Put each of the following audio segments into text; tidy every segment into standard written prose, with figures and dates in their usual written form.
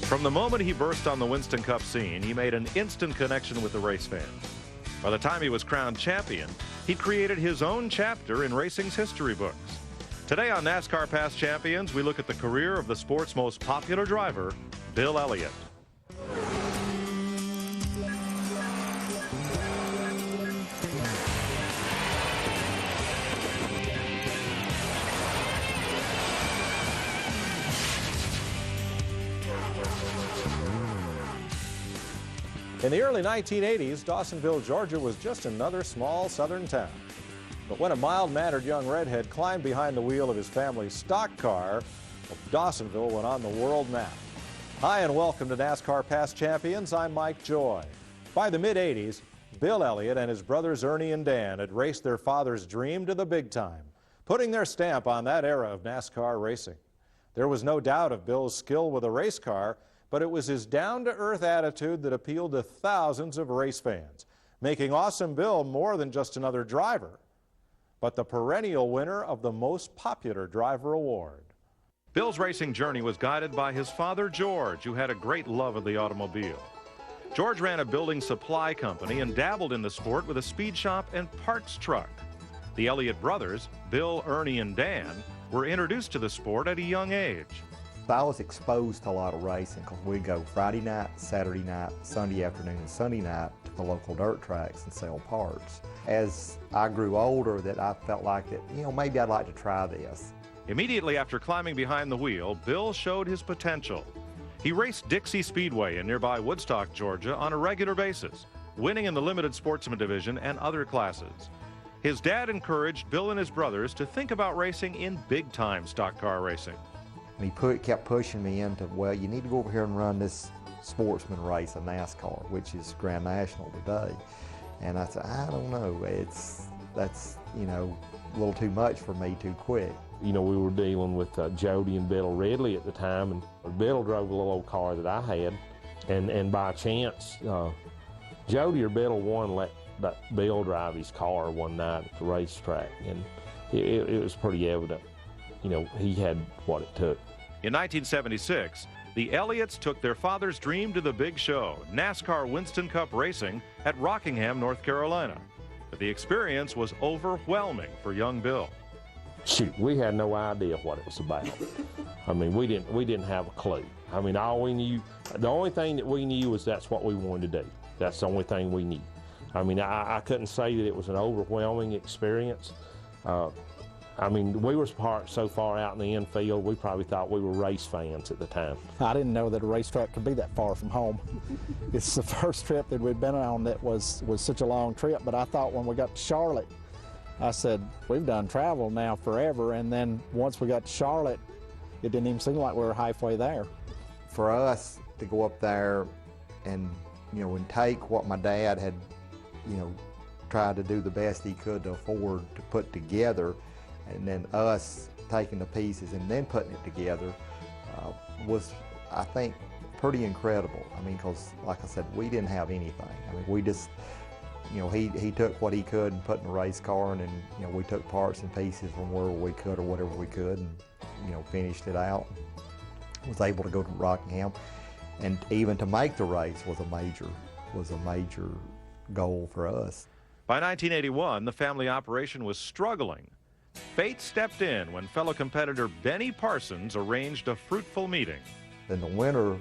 From the moment he burst on the Winston Cup scene, he made an instant connection with the race fans. By the time he was crowned champion, he created his own chapter in racing's history books. Today on NASCAR Past Champions, we look at the career of the sport's most popular driver, Bill Elliott. In the early 1980s, Dawsonville, Georgia was just another small southern town. But when a mild-mannered young redhead climbed behind the wheel of his family's stock car, Dawsonville went on the world map. Hi and welcome to NASCAR Past Champions. I'm Mike Joy. By the mid-80s, Bill Elliott and his brothers Ernie and Dan had raced their father's dream to the big time, putting their stamp on that era of NASCAR racing. There was no doubt of Bill's skill with a race car, but it was his down-to-earth attitude that appealed to thousands of race fans, making Awesome Bill more than just another driver, but the perennial winner of the Most Popular Driver Award. Bill's racing journey was guided by his father, George, who had a great love of the automobile. George ran a building supply company and dabbled in the sport with a speed shop and parts truck. The Elliott brothers, Bill, Ernie, and Dan, were introduced to the sport at a young age. I was exposed to a lot of racing because we'd go Friday night, Saturday night, Sunday afternoon, and Sunday night to the local dirt tracks and sell parts. As I grew older, that I felt like that, maybe I'd like to try this. Immediately after climbing behind the wheel, Bill showed his potential. He raced Dixie Speedway in nearby Woodstock, Georgia on a regular basis, winning in the limited sportsman division and other classes. His dad encouraged Bill and his brothers to think about racing in big-time stock car racing. And he kept pushing me into, well, you need to go over here and run this sportsman race, a NASCAR, which is Grand National today. And I said, I don't know, that's a little too much for me too quick. We were dealing with Jody and Bill Ridley at the time, and Bill drove a little old car that I had, and by chance, Jody or Bill one let Bill drive his car one night at the racetrack, and it was pretty evident. He had what it took. In 1976, the Elliots took their father's dream to the big show, NASCAR Winston Cup racing at Rockingham, North Carolina. But the experience was overwhelming for young Bill. Shoot, we had no idea what it was about. We didn't have a clue. All we knew, the only thing that we knew was that's what we wanted to do. That's the only thing we knew. I couldn't say that it was an overwhelming experience. We were parked so far out in the infield, we probably thought we were race fans at the time. I didn't know that a racetrack could be that far from home. It's the first trip that we'd been on that was such a long trip, but I thought when we got to Charlotte, I said, we've done travel now forever, and then once we got to Charlotte, it didn't even seem like we were halfway there. For us to go up there and, and take what my dad had, tried to do the best he could to afford to put together, and then us taking the pieces and then putting it together was, I think, pretty incredible. Because like I said, we didn't have anything. We just, he took what he could and put in a race car, and then, we took parts and pieces from wherever we could or whatever we could, and, finished it out. Was able to go to Rockingham, and even to make the race was a major goal for us. By 1981, the family operation was struggling. Fate stepped in when fellow competitor Benny Parsons arranged a fruitful meeting. In the winter,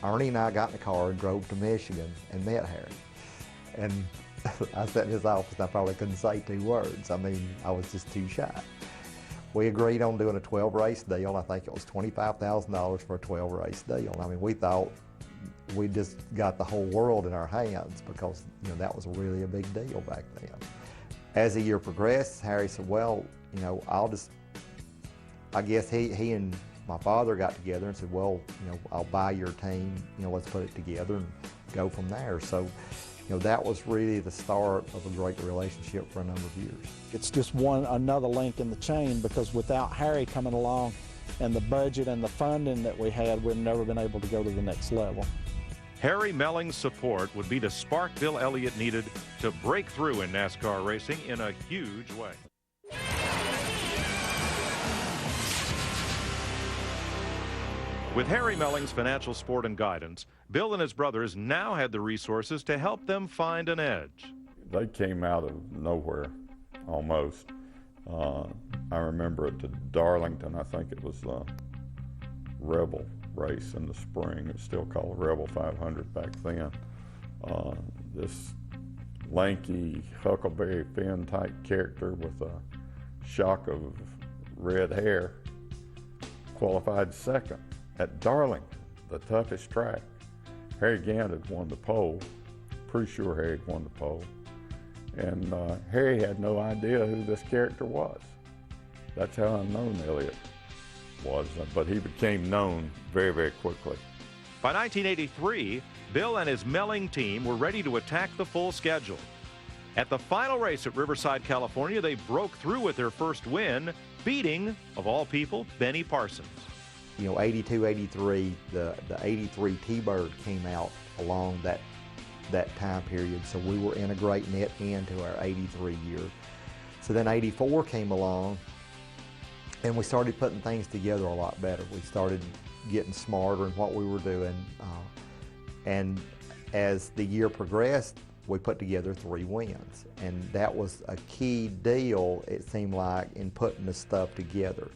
Ernie and I got in the car and drove to Michigan and met Harry. And I sat in his office and I probably couldn't say 2 words. I was just too shy. We agreed on doing a 12-race deal. I think it was $25,000 for a 12-race deal. We thought we just got the whole world in our hands because, that was really a big deal back then. As the year progressed, Harry said, well, I guess he and my father got together and said, well, I'll buy your team, let's put it together and go from there. So, that was really the start of a great relationship for a number of years. It's just another link in the chain, because without Harry coming along and the budget and the funding that we had, we'd never been able to go to the next level. Harry Melling's support would be the spark Bill Elliott needed to break through in NASCAR racing in a huge way. With Harry Melling's financial support and guidance, Bill and his brothers now had the resources to help them find an edge. They came out of nowhere, almost. I remember at the Darlington, I think it was the Rebel race in the spring. It's still called Rebel 500 back then. This lanky Huckleberry Finn type character with a shock of red hair qualified second at Darlington, the toughest track. Harry Gant had won the pole. Pretty sure Harry had won the pole. And Harry had no idea who this character was. That's how unknown Elliott was, but he became known very, very quickly. By 1983, Bill and his Melling team were ready to attack the full schedule. At the final race at Riverside, California, they broke through with their first win, beating, of all people, Benny Parsons. You know, 82, 83, the 83 T-Bird came out along that time period, so we were integrating it into our 83 year. So then 84 came along, and we started putting things together a lot better. We started getting smarter in what we were doing, and as the year progressed, we put together 3 wins, and that was a key deal, it seemed like, in putting the stuff together.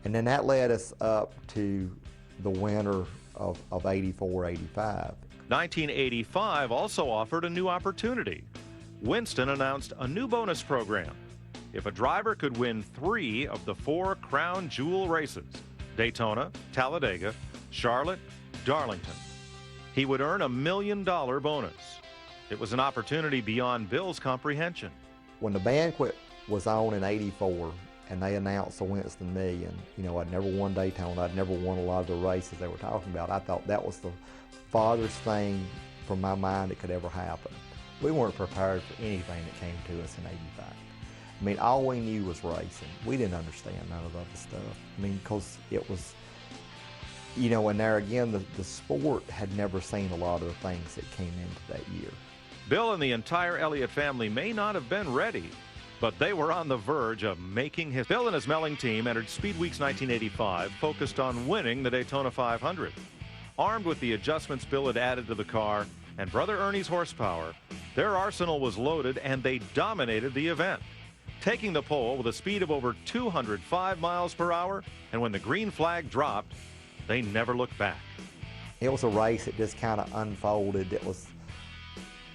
And then that led us up to the winter of 84, 85. 1985 also offered a new opportunity. Winston announced a new bonus program. If a driver could win 3 of the 4 crown jewel races, Daytona, Talladega, Charlotte, Darlington, he would earn $1 million bonus. It was an opportunity beyond Bill's comprehension. When the banquet was on in 84 and they announced the Winston Million, you know, I'd never won Daytona, I'd never won a lot of the races they were talking about. I thought that was the farthest thing from my mind that could ever happen. We weren't prepared for anything that came to us in 85. I mean, all we knew was racing. We didn't understand none of the other stuff. I mean, because it was, you know, and there again, the sport had never seen a lot of the things that came into that year. Bill and the entire Elliott family may not have been ready, but they were on the verge of making his. Bill and his Melling team entered Speed Weeks 1985, focused on winning the Daytona 500. Armed with the adjustments Bill had added to the car and Brother Ernie's horsepower, their arsenal was loaded and they dominated the event, taking the pole with a speed of over 205 miles per hour, and when the green flag dropped, they never looked back. It was a race that just kind of unfolded. It was,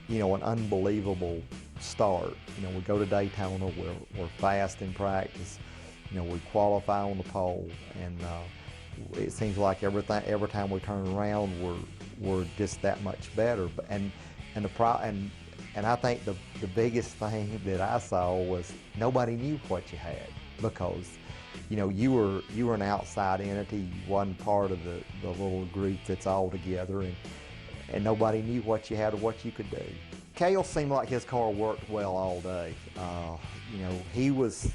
you know, an unbelievable start. You know, we go to Daytona, we're fast in practice, you know, we qualify on the pole, and it seems like every time we turn around, we're just that much better. And I think the biggest thing that I saw was nobody knew what you had, because, you know, you were an outside entity. You wasn't part of the little group that's all together, and nobody knew what you had or what you could do. Cale seemed like his car worked well all day. You know, he was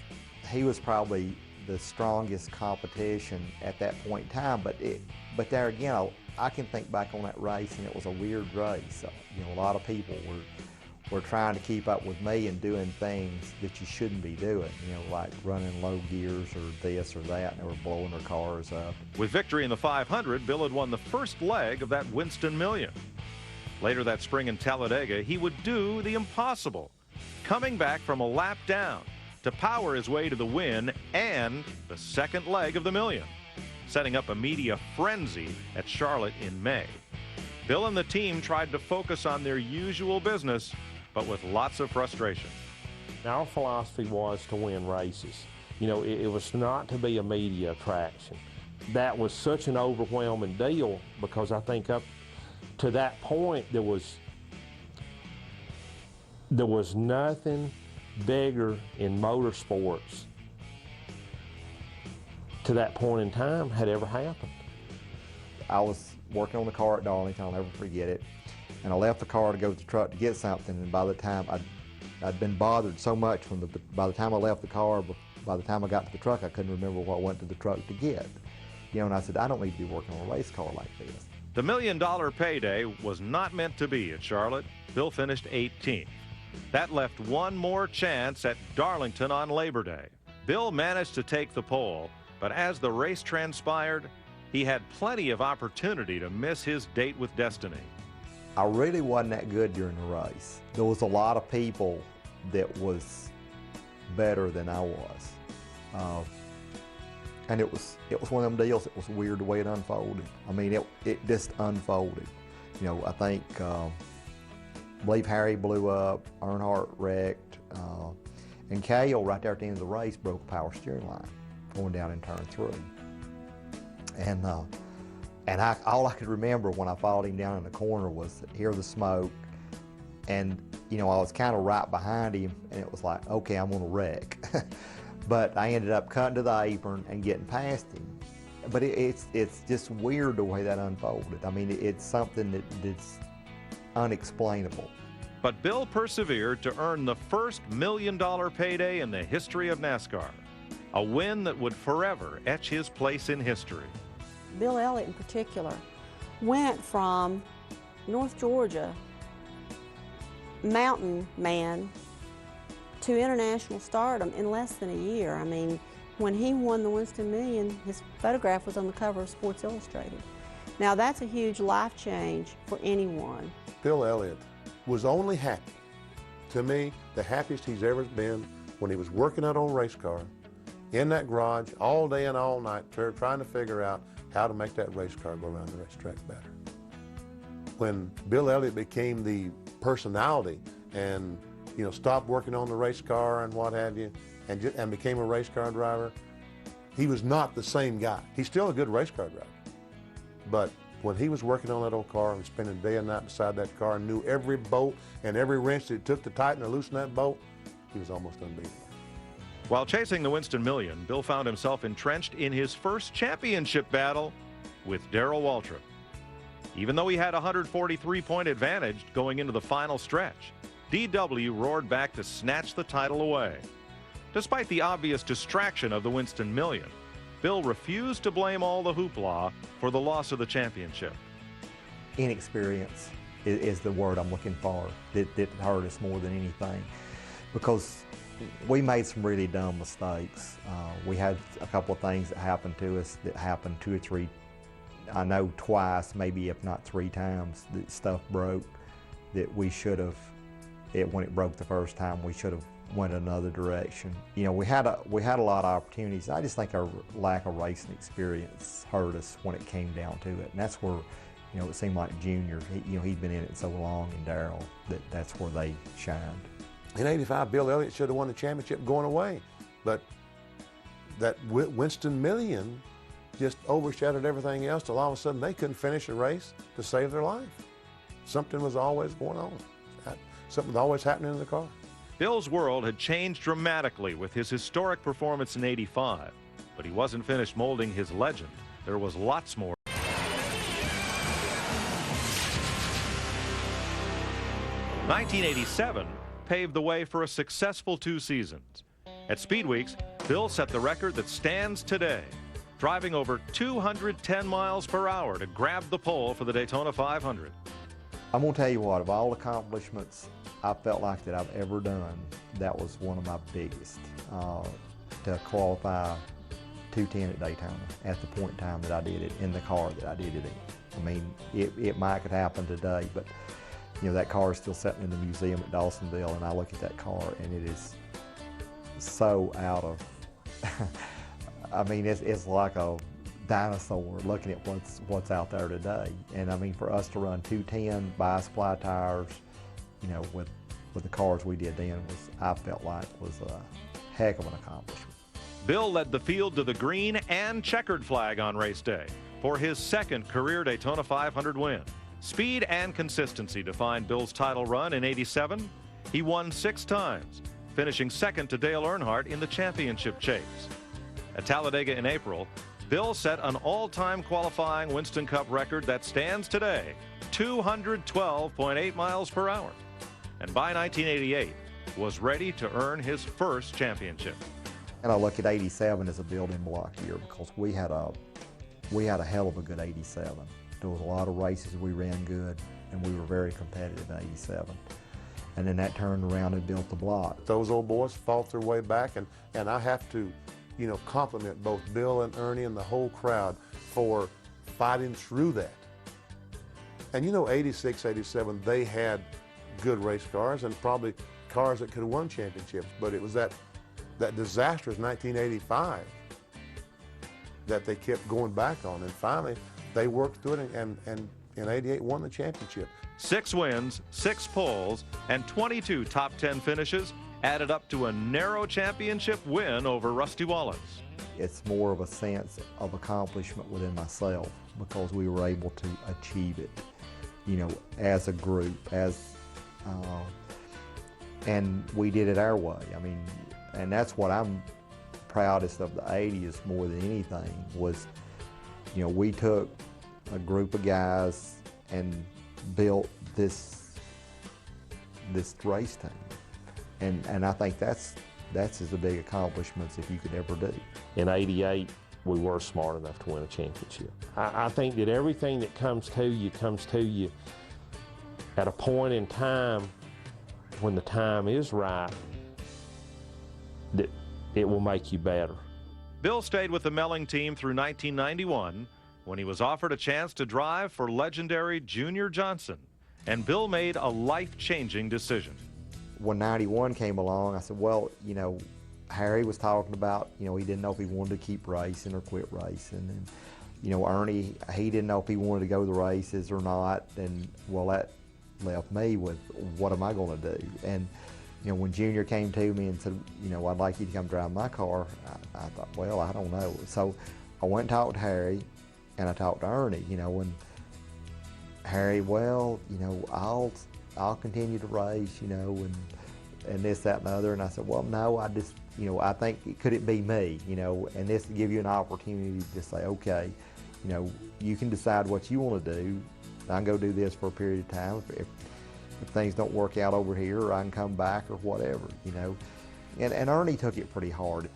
probably the strongest competition at that point in time, but there again, I can think back on that race, and it was a weird race. You know, a lot of people were trying to keep up with me and doing things that you shouldn't be doing, you know, like running low gears or this or that, and they were blowing their cars up. With victory in the 500, Bill had won the first leg of that Winston Million. Later that spring in Talladega, he would do the impossible, coming back from a lap down to power his way to the win and the second leg of the million, setting up a media frenzy at Charlotte in May. Bill and the team tried to focus on their usual business, but with lots of frustration. Our philosophy was to win races. You know, it was not to be a media attraction. That was such an overwhelming deal, because I think up to that point there was nothing bigger in motorsports to that point in time had ever happened. I was working on the car at Darlington, I'll never forget it, and I left the car to go to the truck to get something, and by the time I'd been bothered so much by the time I left the car, by the time I got to the truck, I couldn't remember what I went to the truck to get. You know, and I said, I don't need to be working on a race car like this. The $1 million payday was not meant to be at Charlotte. Bill finished 18th. That left one more chance at Darlington on Labor Day. Bill managed to take the pole, but as the race transpired, he had plenty of opportunity to miss his date with destiny. I really wasn't that good during the race. There was a lot of people that was better than I was. And it was one of them deals. It was weird the way it unfolded. I mean, it just unfolded. You know, I think, I believe Harry blew up, Earnhardt wrecked, and Cale right there at the end of the race broke a power steering line going down in turn 3. And all I could remember when I followed him down in the corner was hear the smoke, and you know, I was kind of right behind him, and it was like, okay, I'm gonna wreck. But I ended up cutting to the apron and getting past him. But it's just weird the way that unfolded. I mean, it's something that's unexplainable. But Bill persevered to earn the first $1 million payday in the history of NASCAR, a win that would forever etch his place in history. Bill Elliott in particular went from North Georgia mountain man to international stardom in less than a year. I mean, when he won the Winston Million, his photograph was on the cover of Sports Illustrated. Now that's a huge life change for anyone. Bill Elliott was only happy, to me, the happiest he's ever been when he was working out on a race car in that garage all day and all night trying to figure out how to make that race car go around the racetrack better. When Bill Elliott became the personality and stopped working on the race car and what have you, and became a race car driver, he was not the same guy. He's still a good race car driver. But when he was working on that old car and spending day and night beside that car and knew every bolt and every wrench that it took to tighten or loosen that bolt, he was almost unbeatable. While chasing the Winston Million, Bill found himself entrenched in his first championship battle with Darrell Waltrip. Even though he had a 143-point advantage going into the final stretch, DW roared back to snatch the title away. Despite the obvious distraction of the Winston Million, Bill refused to blame all the hoopla for the loss of the championship. Inexperience is the word I'm looking for that hurt us more than anything, because we made some really dumb mistakes. We had a couple of things that happened to us that happened 2 or 3, I know twice, maybe if not 3 times, that stuff broke that we should have, when it broke the first time, we should have went another direction. We had a lot of opportunities. I just think our lack of racing experience hurt us when it came down to it. And that's where, it seemed like Junior, he'd been in it so long, and Darrell, that's where they shined. In '85, Bill Elliott should have won the championship going away, but that Winston Million just overshadowed everything else till all of a sudden they couldn't finish a race to save their life. Something was always going on. Something was always happening in the car. Bill's world had changed dramatically with his historic performance in '85, but he wasn't finished molding his legend. There was lots more. 1987 paved the way for a successful 2 seasons. At Speed Weeks, Bill set the record that stands today, driving over 210 miles per hour to grab the pole for the Daytona 500. I'm gonna tell you what, of all the accomplishments I felt like that I've ever done, that was one of my biggest. To qualify 210 at Daytona at the point in time that I did it, in the car that I did it in. I mean, it might could happen today, but that car is still sitting in the museum at Dawsonville, and I look at that car and it is so out of, I mean, it's like a dinosaur looking at what's out there today. And I mean, for us to run 210 bi-supply tires, with the cars we did then, I felt like was a heck of an accomplishment. Bill led the field to the green and checkered flag on race day for his second career Daytona 500 win. Speed and consistency defined Bill's title run in '87. He won 6 times, finishing second to Dale Earnhardt in the championship chase. At Talladega in April, Bill set an all-time qualifying Winston Cup record that stands today, 212.8 miles per hour. And by 1988, was ready to earn his first championship. And I look at '87 as a building block year, because we had a hell of a good '87. There was a lot of races we ran good, and we were very competitive in '87. And then that turned around and built the block. Those old boys fought their way back, and I have to, compliment both Bill and Ernie and the whole crowd for fighting through that. And you know, 86, 87, they had good race cars and probably cars that could have won championships, but it was that disastrous 1985 that they kept going back on, and finally they worked through it and in 88 won the championship. 6 wins, 6 poles, and 22 top 10 finishes added up to a narrow championship win over Rusty Wallace. It's more of a sense of accomplishment within myself because we were able to achieve it, you know, as a group, and we did it our way. I mean, and that's what I'm proudest of the 80s more than anything was, you know, we took a group of guys and built this race team. And I think that's as big accomplishments if you could ever do. In 88, we were smart enough to win a championship. I think that everything that comes to you at a point in time when the time is right, that it will make you better. Bill stayed with the Melling team through 1991 when he was offered a chance to drive for legendary Junior Johnson, and Bill made a life-changing decision. When 91 came along, I said, well, you know, Harry was talking about, you know, he didn't know if he wanted to keep racing or quit racing. And, you know, Ernie, he didn't know if he wanted to go to the races or not. And, well, that left me with, what am I going to do? And, you know, when Junior came to me and said, you know, I'd like you to come drive my car, I thought, well, I don't know. So I went and talked to Harry, and I talked to Ernie, you know, and Harry, well, you know, I'll continue to race, you know, and this, that, and the other. And I said, well, no, I just, you know, I think, could it be me, you know, and this to give you an opportunity to say, okay, you know, you can decide what you want to do. I can go do this for a period of time. If things don't work out over here, I can come back or whatever, you know. And Ernie took it pretty hard.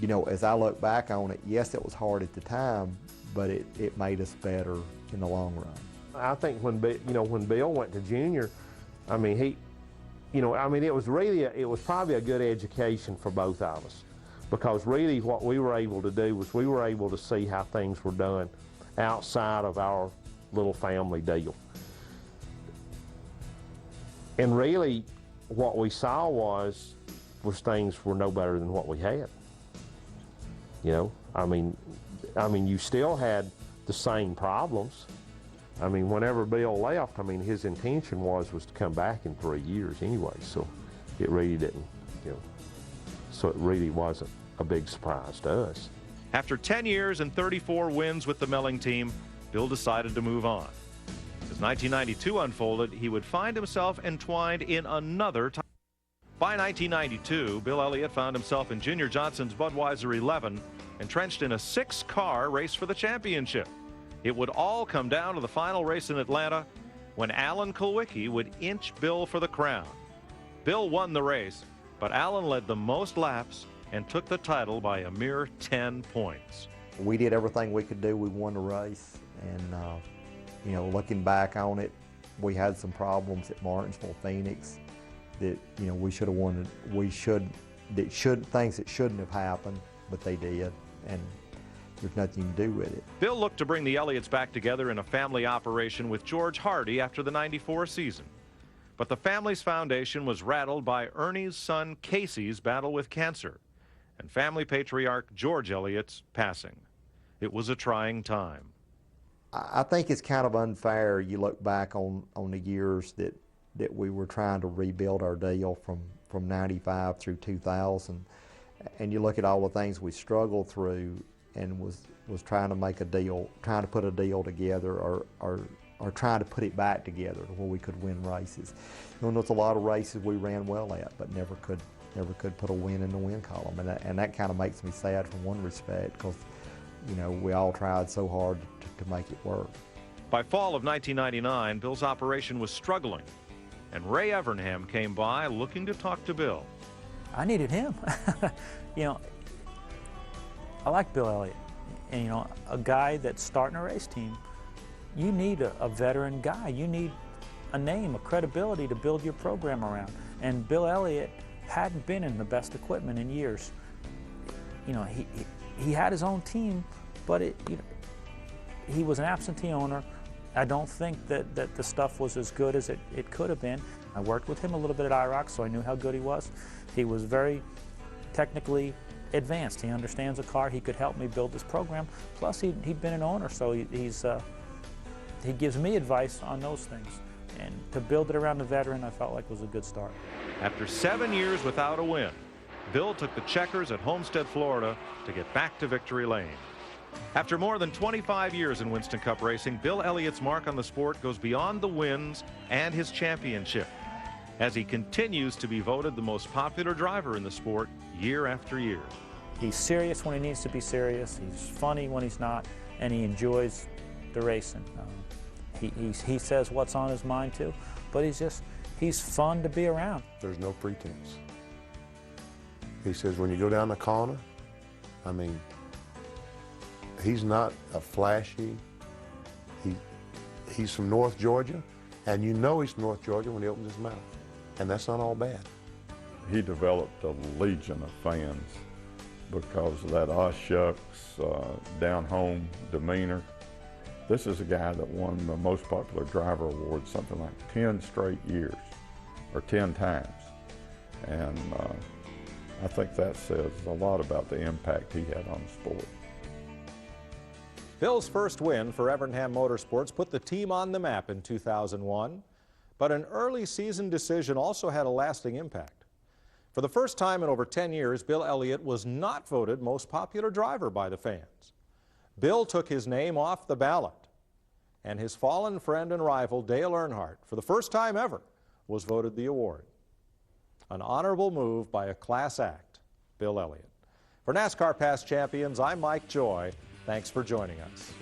You know, as I look back on it, yes, it was hard at the time, but it made us better in the long run. I think when Bill went to Junior, I mean, it was probably a good education for both of us, because really what we were able to do was we were able to see how things were done outside of our little family deal. And really what we saw was things were no better than what we had. You know, I mean, you still had the same problems. I mean, whenever Bill left, I mean, his intention was to come back in 3 years anyway, so it really didn't, you know, so it really wasn't a big surprise to us. After 10 years and 34 wins with the Melling team, Bill decided to move on. As 1992 unfolded, he would find himself entwined in another time. By 1992, Bill Elliott found himself in Junior Johnson's Budweiser 11, entrenched in a 6-car race for the championship. It would all come down to the final race in Atlanta when Alan Kulwicki would inch Bill for the crown. Bill won the race, but Alan led the most laps and took the title by a mere 10 points. We did everything we could do. We won the race, and you know, looking back on it, we had some problems at Martinsville, Phoenix, that, you know, we should have won. Things that shouldn't have happened, but they did, and there's nothing you can do with it. Bill looked to bring the Elliots back together in a family operation with George Hardy after the '94 season. But the family's foundation was rattled by Ernie's son Casey's battle with cancer and family patriarch George Elliott's passing. It was a trying time. I think it's kind of unfair. You look back on the years that we were trying to rebuild our deal from 95 through 2000, and you look at all the things we struggled through and was trying to make a deal, trying to put a deal together, or trying to put it back together where we could win races. You know, there's a lot of races we ran well at, but never could put a win in the win column, and that kind of makes me sad from one respect, because, you know, we all tried so hard to make it work. By fall of 1999, Bill's operation was struggling, and Ray Evernham came by looking to talk to Bill. I needed him. You know, I like Bill Elliott, and, you know, a guy that's starting a race team, you need a veteran guy. You need a name, a credibility to build your program around. And Bill Elliott hadn't been in the best equipment in years. You know, he had his own team, but he was an absentee owner. I don't think that the stuff was as good as it could have been. I worked with him a little bit at IROC, so I knew how good he was. He was very technically advanced. He understands a car. He could help me build this program. Plus, he'd been an owner, so he gives me advice on those things. And to build it around a veteran, I felt like was a good start. After 7 years without a win, Bill took the checkers at Homestead, Florida to get back to victory lane. After more than 25 years in Winston Cup racing, Bill Elliott's mark on the sport goes beyond the wins and his championship, as he continues to be voted the most popular driver in the sport year after year. He's serious when he needs to be serious, he's funny when he's not, and he enjoys the racing. He says what's on his mind too, but he's fun to be around. There's no pretense. He says when you go down the corner, I mean, he's not a flashy. He's from North Georgia, and you know he's from North Georgia when he opens his mouth, and that's not all bad. He developed a legion of fans because of that shucks, down home demeanor. This is a guy that won the most popular driver award something like 10 straight years, or 10 times. And I think that says a lot about the impact he had on the sport. Bill's first win for Evernham Motorsports put the team on the map in 2001, but an early season decision also had a lasting impact. For the first time in over 10 years, Bill Elliott was not voted most popular driver by the fans. Bill took his name off the ballot, and his fallen friend and rival, Dale Earnhardt, for the first time ever, was voted the award. An honorable move by a class act, Bill Elliott. For NASCAR Past Champions, I'm Mike Joy. Thanks for joining us.